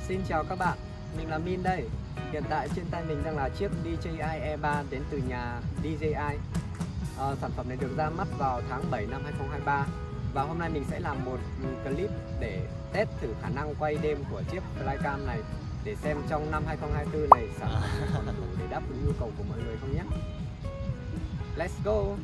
Xin chào các bạn, mình là Min đây. Hiện tại trên tay mình đang là chiếc DJI E3 đến từ nhà DJI. Sản phẩm này được ra mắt vào tháng 7 năm 2023. Và hôm nay mình sẽ làm một clip để test thử khả năng quay đêm của chiếc Flycam này, để xem trong năm 2024 này sản phẩm này còn đủ để đáp ứng nhu cầu của mọi người không nhé. Let's go!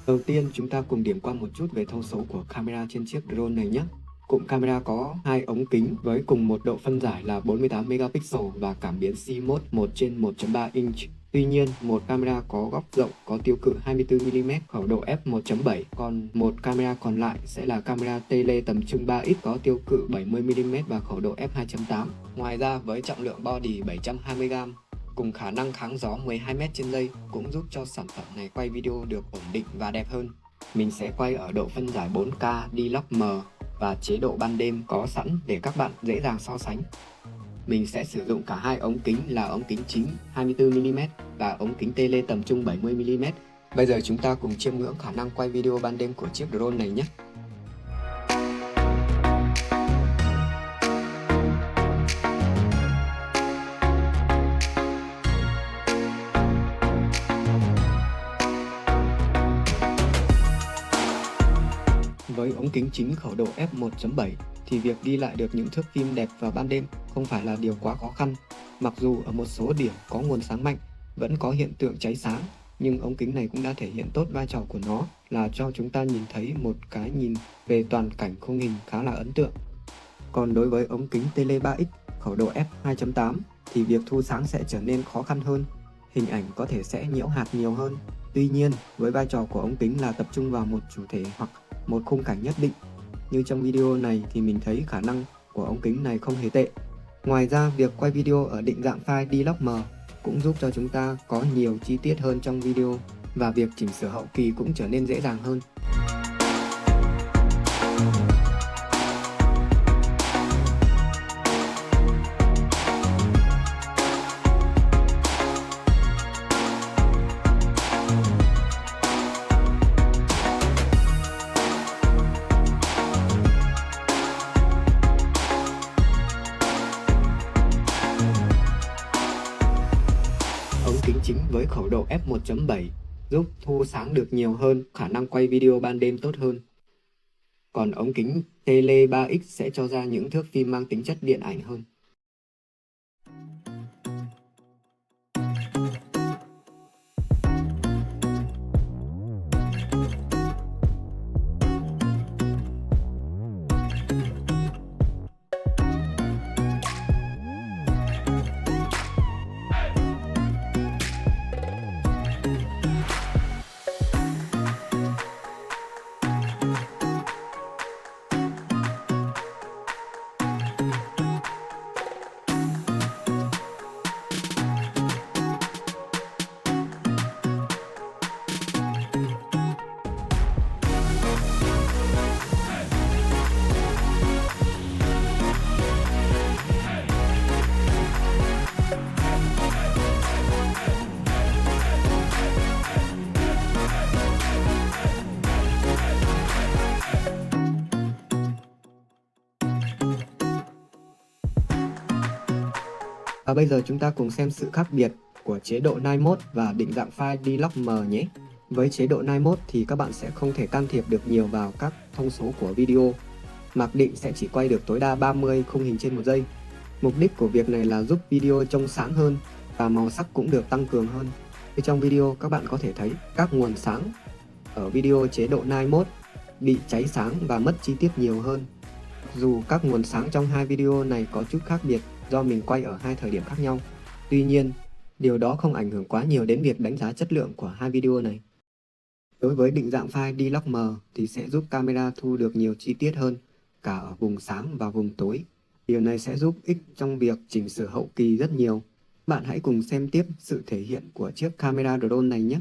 Đầu tiên chúng ta cùng điểm qua một chút về thông số của camera trên chiếc drone này nhé. Cụm camera có hai ống kính với cùng một độ phân giải là 48 megapixel và cảm biến CMOS 1/1.3 inch. Tuy nhiên, một camera có góc rộng có tiêu cự 24 mm khẩu độ f1.7, còn một camera còn lại sẽ là camera tele tầm trung 3x có tiêu cự 70 mm và khẩu độ f2.8. Ngoài ra, với trọng lượng body 720g cùng khả năng kháng gió 12m trên giây cũng giúp cho sản phẩm này quay video được ổn định và đẹp hơn. Mình sẽ quay ở độ phân giải 4K D-Log M và chế độ ban đêm có sẵn để các bạn dễ dàng so sánh. Mình sẽ sử dụng cả hai ống kính là ống kính chính 24mm và ống kính tele tầm trung 70mm. Bây giờ chúng ta cùng chiêm ngưỡng khả năng quay video ban đêm của chiếc drone này nhé. Với ống kính chính khẩu độ f1.7 thì việc ghi lại được những thước phim đẹp vào ban đêm không phải là điều quá khó khăn. Mặc dù ở một số điểm có nguồn sáng mạnh, vẫn có hiện tượng cháy sáng, nhưng ống kính này cũng đã thể hiện tốt vai trò của nó là cho chúng ta nhìn thấy một cái nhìn về toàn cảnh khung hình khá là ấn tượng. Còn đối với ống kính tele 3x khẩu độ f2.8 thì việc thu sáng sẽ trở nên khó khăn hơn, hình ảnh có thể sẽ nhiễu hạt nhiều hơn. Tuy nhiên, với vai trò của ống kính là tập trung vào một chủ thể hoặc một khung cảnh nhất định, như trong video này thì mình thấy khả năng của ống kính này không hề tệ. Ngoài ra, việc quay video ở định dạng file D-Log M cũng giúp cho chúng ta có nhiều chi tiết hơn trong video và việc chỉnh sửa hậu kỳ cũng trở nên dễ dàng hơn. Ống kính chính với khẩu độ f1.7 giúp thu sáng được nhiều hơn, khả năng quay video ban đêm tốt hơn. Còn ống kính tele 3x sẽ cho ra những thước phim mang tính chất điện ảnh hơn. Và bây giờ chúng ta cùng xem sự khác biệt của chế độ Night Mode và định dạng file D-Log M nhé. Với chế độ Night Mode thì các bạn sẽ không thể can thiệp được nhiều vào các thông số của video. Mặc định sẽ chỉ quay được tối đa 30 khung hình trên một giây. Mục đích của việc này là giúp video trông sáng hơn và màu sắc cũng được tăng cường hơn. Như trong video các bạn có thể thấy các nguồn sáng ở video chế độ Night Mode bị cháy sáng và mất chi tiết nhiều hơn. Dù các nguồn sáng trong hai video này có chút khác biệt do mình quay ở hai thời điểm khác nhau, tuy nhiên, điều đó không ảnh hưởng quá nhiều đến việc đánh giá chất lượng của hai video này. Đối với định dạng file D-Log M thì sẽ giúp camera thu được nhiều chi tiết hơn, cả ở vùng sáng và vùng tối. Điều này sẽ giúp ích trong việc chỉnh sửa hậu kỳ rất nhiều. Bạn hãy cùng xem tiếp sự thể hiện của chiếc camera drone này nhé.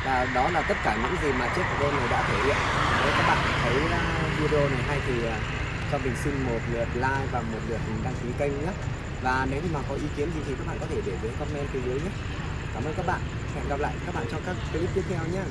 Và đó là tất cả những gì mà chiếc drone này đã thể hiện. Nếu các bạn thấy video này hay thì cho mình xin một lượt like và một lượt đăng ký kênh nhé. Và nếu như mà có ý kiến gì thì các bạn có thể để dưới comment phía dưới nhé. Cảm ơn các bạn. Hẹn gặp lại các bạn trong các clip tiếp theo nhé.